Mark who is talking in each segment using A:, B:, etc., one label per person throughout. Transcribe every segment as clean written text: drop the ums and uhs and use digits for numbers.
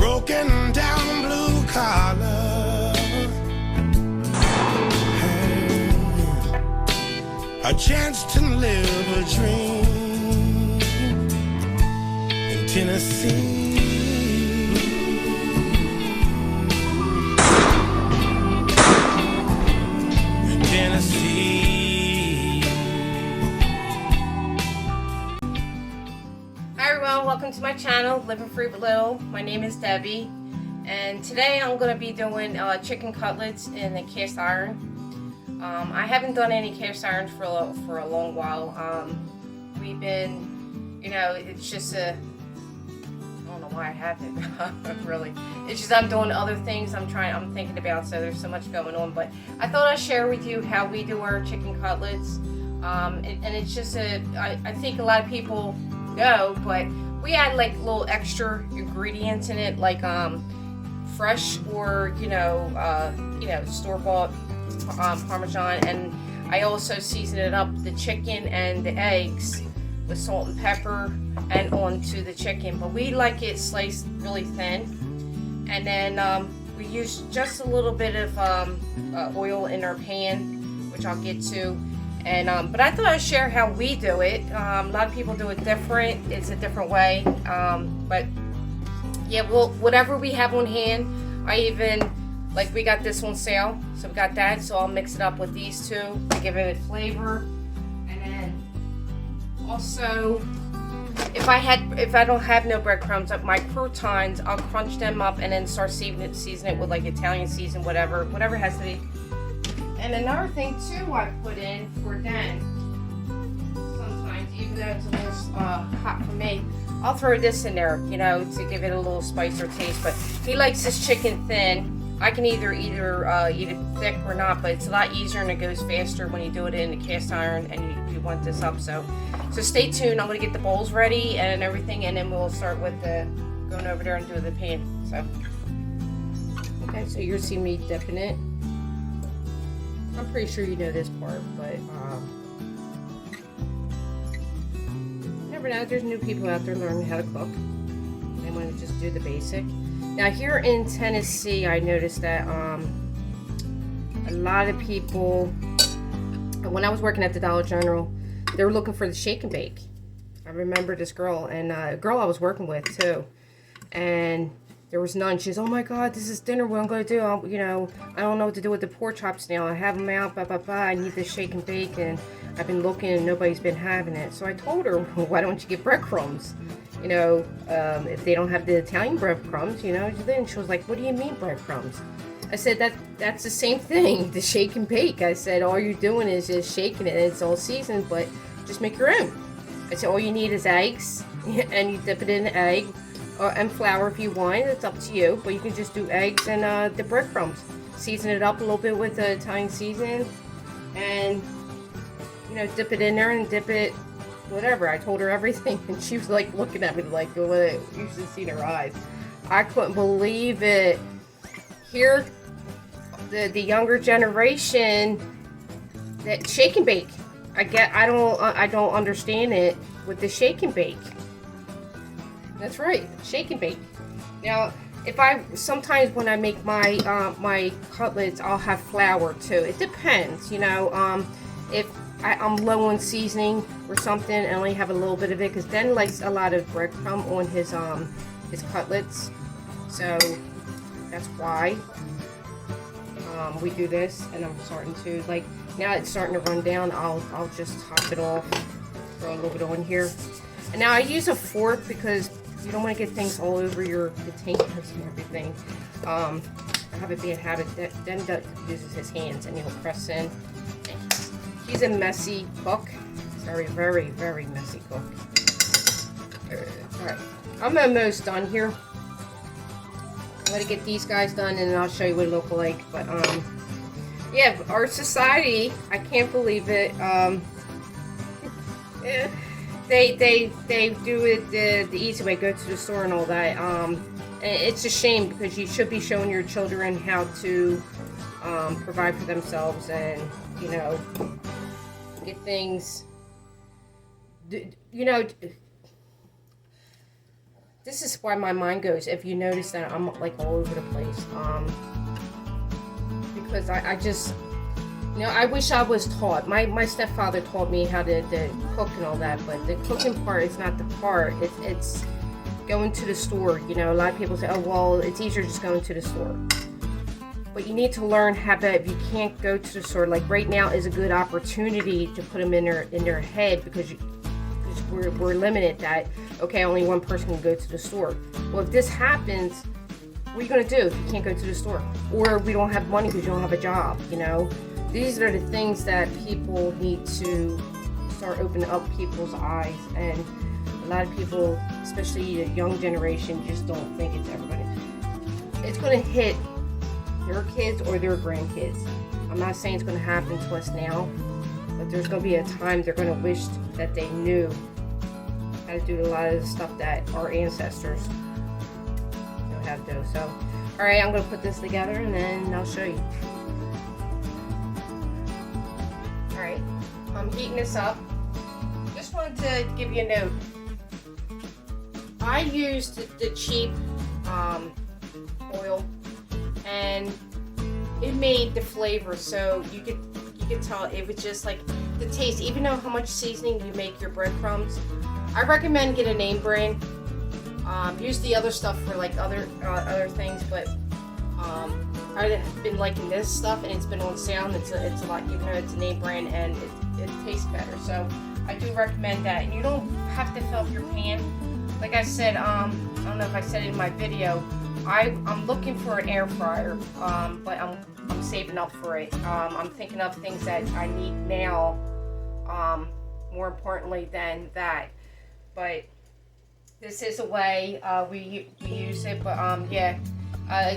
A: broken down blue collar, a chance to live a dream in Tennessee. In Tennessee.
B: Hi everyone, welcome to my channel, Living Free But Little. My name is Debbie, and today I'm going to be doing chicken cutlets in the cast iron. I haven't done any cast irons for a long while. We've been, it's just I don't know why I haven't, really. It's just I'm doing other things I'm thinking about, so there's so much going on. But I thought I'd share with you how we do our chicken cutlets. And it's just I think a lot of people know, but we add like little extra ingredients in it, like fresh or store-bought Parmesan, and I also season it up, the chicken and the eggs, with salt and pepper and onto the chicken. But we like it sliced really thin, and then we use just a little bit of oil in our pan, which I'll get to. And but I thought I'd share how we do it. A lot of people do it different. It's a different way. But yeah, well, whatever we have on hand. I even, like, we got this on sale, so we got that. So I'll mix it up with these two to give it flavor. And then also, if I don't have no breadcrumbs, my croutons, I'll crunch them up and then start season it with like Italian season, whatever has to be. And another thing too, I put in for Dan, sometimes, even though it's a little hot for me, I'll throw this in there, to give it a little spice or taste. But he likes this chicken thin. I can either eat it thick or not, but it's a lot easier and it goes faster when you do it in the cast iron and you want this up. So stay tuned. I'm gonna get the bowls ready and everything, and then we'll start with going over there and do the pan. So okay, so you're seeing me dipping it. I'm pretty sure you know this part, but never know. There's new people out there learning how to cook. They want to just do the basic. Now here in Tennessee, I noticed that a lot of people, when I was working at the Dollar General, they were looking for the shake and bake. I remember this girl, and a girl I was working with too, and there was none. She's, oh my God, this is dinner. What I'm going to do? I don't know what to do with the pork chops now. I have them out, I need this shake and bake, and I've been looking and nobody's been having it. So I told her, well, why don't you get breadcrumbs? If they don't have the Italian breadcrumbs, then she was like, what do you mean breadcrumbs? I said, that's the same thing, the shake and bake. I said, all you're doing is just shaking it, and it's all seasoned, but just make your own. I said, all you need is eggs, and you dip it in the egg, and flour if you want. It's up to you, but you can just do eggs and the breadcrumbs. Season it up a little bit with the Italian seasoning, and dip it in there and dip it whatever. I told her everything, and she was like looking at me like, you should have seen her eyes. I couldn't believe it. Here, the younger generation, that shake and bake. I don't understand it with the shake and bake. That's right, shake and bake. Now, sometimes when I make my my cutlets, I'll have flour too. It depends, if I'm low on seasoning or something, and only have a little bit of it, because Ben likes a lot of breadcrumb on his cutlets, so that's why we do this. And I'm starting to, like, now it's starting to run down. I'll just top it off, throw a little bit on here, and now I use a fork because you don't want to get things all over your potatoes and everything. I have it be a habit that Den uses his hands, and he'll press in. He's a messy cook. Very, very, very messy cook. Alright, I'm almost done here. I'm going to get these guys done, and then I'll show you what it looks like. But, yeah, our society, I can't believe it. They do it the easy way, go to the store and all that. It's a shame, because you should be showing your children how to provide for themselves, and get things. The this is why my mind goes. If you notice that I'm like all over the place, because I just, you know, I wish I was taught. My stepfather taught me how to cook and all that, but the cooking part is not the part. It's going to the store. You know, a lot of people say, oh well, it's easier just going to the store. But you need to learn how to, if you can't go to the store, like right now is a good opportunity to put them in their head, because we're limited that, okay, only one person can go to the store. Well, if this happens, what are you going to do if you can't go to the store? Or we don't have money because you don't have a job, you know? These are the things that people need to start opening up people's eyes. And a lot of people, especially the young generation, just don't think it's everybody. It's going to hit their kids or their grandkids. I'm not saying it's going to happen to us now, but there's going to be a time they're going to wish that they knew how to do a lot of the stuff that our ancestors know how to do. So, all right, I'm going to put this together and then I'll show you. All right, I'm heating this up. Just wanted to give you a note. I used the cheap oil, and it made the flavor, so you could tell it was just like the taste. Even though how much seasoning you make your breadcrumbs, I recommend get a name brand. Use the other stuff for like other things, but I've been liking this stuff, and it's been on sale. And it's a lot, even though it's a name brand, and it tastes better. So I do recommend that, and you don't have to fill up your pan. Like I said, I don't know if I said it in my video. I'm looking for an air fryer, but I'm saving up for it. I'm thinking of things that I need now, more importantly than that. But this is a way we use it. But yeah,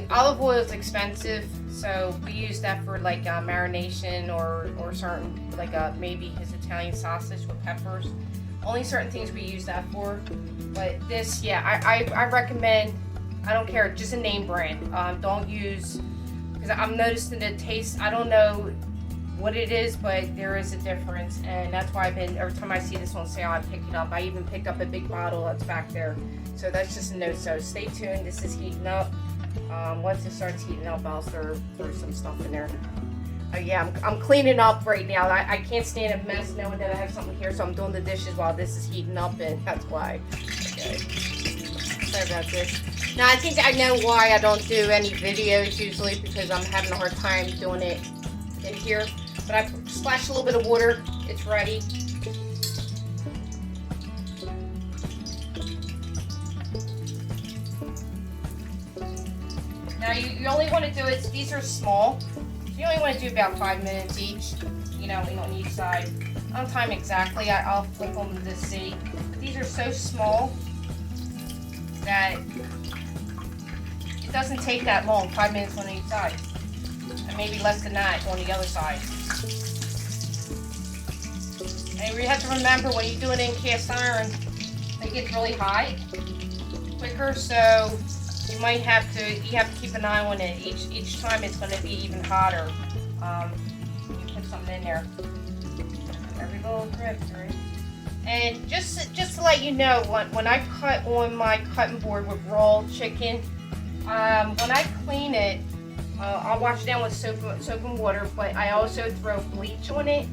B: olive oil is expensive, so we use that for like marination or certain, like maybe his Italian sausage with peppers. Only certain things we use that for. But this, yeah, I recommend. I don't care, just a name brand. Don't use, because I'm noticing the taste. I don't know what it is, but there is a difference, and that's why every time I see this on sale, I pick it up. I even picked up a big bottle that's back there. So that's just a note. So stay tuned. This is heating up. Once it starts heating up, I'll throw some stuff in there. Yeah, I'm cleaning up right now. I can't stand a mess knowing that I have something here, so I'm doing the dishes while this is heating up, and that's why. Okay. Sorry about this. Now, I think I know why I don't do any videos usually, because I'm having a hard time doing it in here. But I splashed a little bit of water. It's ready. Now, you only want to do it, these are small. You only want to do about 5 minutes each, you know, on each side. I don't time exactly. I'll flip them to see. But these are so small that it doesn't take that long, 5 minutes on each side, and maybe less than that on the other side. And you have to remember, when you do it in cast iron, it gets really hot quicker, so you might have to keep an eye on it. Each time it's going to be even hotter. You put something in there. Every little drip, right? And just to let you know, when I cut on my cutting board with raw chicken, when I clean it, I'll wash it down with soap and water, but I also throw bleach on it.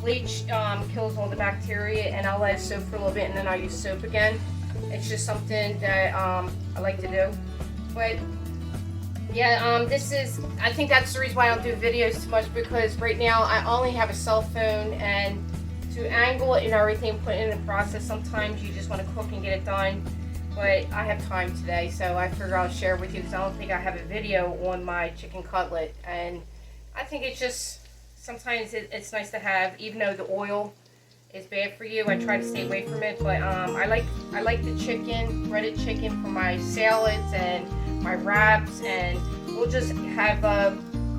B: Bleach kills all the bacteria, and I'll let it soak for a little bit, and then I'll use soap again. It's just something that I like to do. But yeah, I think that's the reason why I don't do videos too much, because right now I only have a cell phone, and to angle it and everything, put it in the process, sometimes you just want to cook and get it done. But I have time today, so I figured I'll share with you, because I don't think I have a video on my chicken cutlet. And I think it's just, sometimes it's nice to have, even though the oil is bad for you. I try to stay away from it, but I like the chicken, breaded chicken, for my salads and my wraps, and we'll just have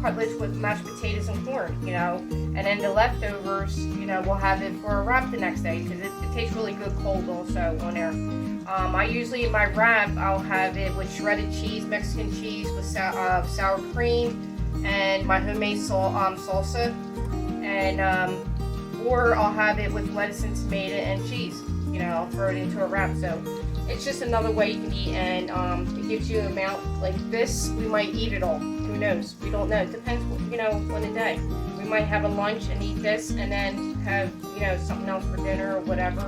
B: cutlets with mashed potatoes and corn, you know, and then the leftovers, you know, we'll have it for a wrap the next day, because it tastes really good cold also on there. I usually, in my wrap, I'll have it with shredded cheese, Mexican cheese with sour cream, and my homemade salsa, and or I'll have it with lettuce and tomato and cheese. You know, I'll throw it into a wrap. So it's just another way you can eat, and it gives you an amount like this. We might eat it all. Who knows? We don't know. It depends, you know, on the day. We might have a lunch and eat this, and then have, you know, something else for dinner or whatever,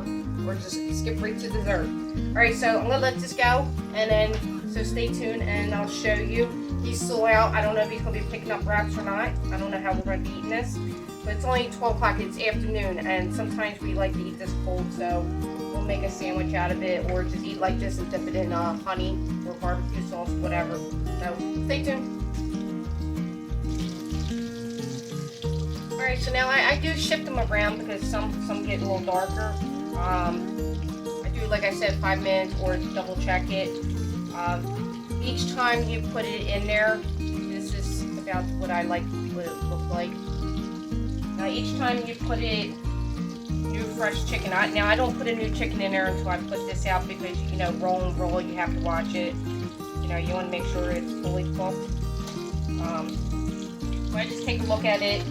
B: or just skip right to dessert. All right, so I'm gonna let this go, and then so stay tuned, and I'll show you. He's still out. I don't know if he's gonna be picking up wraps or not. I don't know how we're gonna be eating this, but it's only 12 o'clock. It's afternoon, and sometimes we like to eat this cold, so we'll make a sandwich out of it, or just eat like this and dip it in honey or barbecue sauce, whatever. So stay tuned. All right, so now I do shift them around because some get a little darker. I do, like I said, 5 minutes or double check it. Each time you put it in there, this is about what I like what it looks like. Now each time you put it, new fresh chicken. Now I don't put a new chicken in there until I put this out because, you know, roll and roll, you have to watch it. You know, you want to make sure it's fully cooked. So I just take a look at it,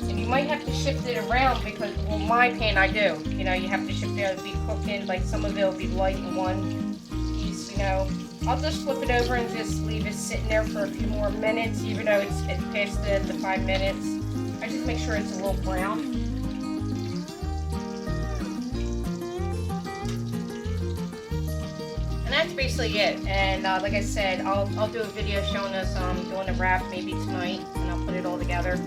B: and you might have to shift it around because, well, my pan I do. You know, you have to shift it. It'll be cooked in, like some of it will be light in one piece. You know, I'll just flip it over and just leave it sitting there for a few more minutes, even though it's past the 5 minutes. I just make sure it's a little brown. And that's basically it. And like I said, I'll do a video showing us doing a wrap maybe tonight, and I'll put it all together.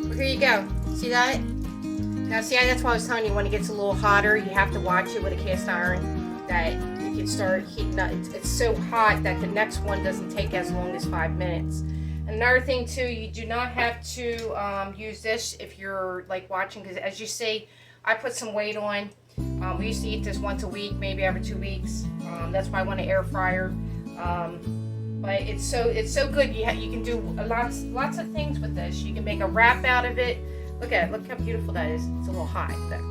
B: But here you go. See that? Now see, that's why I was telling you, when it gets a little hotter, you have to watch it with a cast iron, that you can start heating up. It's so hot that the next one doesn't take as long as 5 minutes. Another thing too, you do not have to use this if you're like watching, because as you see, I put some weight on. We used to eat this once a week, maybe every 2 weeks. That's why I want an air fryer. But it's so good. You can do lots of things with this. You can make a wrap out of it. Look at it. Look how beautiful that is. It's a little high though.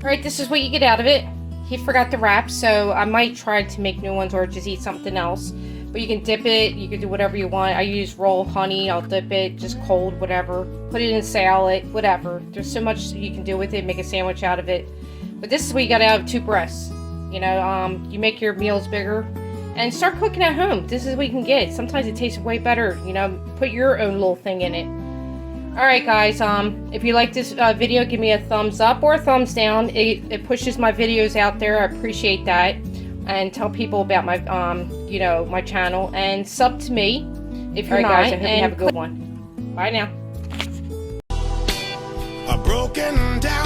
B: All right, this is what you get out of it. He forgot the wrap, so I might try to make new ones or just eat something else. But you can dip it, you can do whatever you want. I use raw honey, I'll dip it, just cold, whatever. Put it in salad, whatever. There's so much you can do with it, make a sandwich out of it. But this is what you got out of 2 breasts. You know, you make your meals bigger. And start cooking at home. This is what you can get. Sometimes it tastes way better, you know, put your own little thing in it. Alright guys, if you like this video, give me a thumbs up or a thumbs down. It pushes my videos out there. I appreciate that. And tell people about my, you know, my channel. And sub to me if you're not. Guys, I hope you have a good one. Bye now.
A: A broken down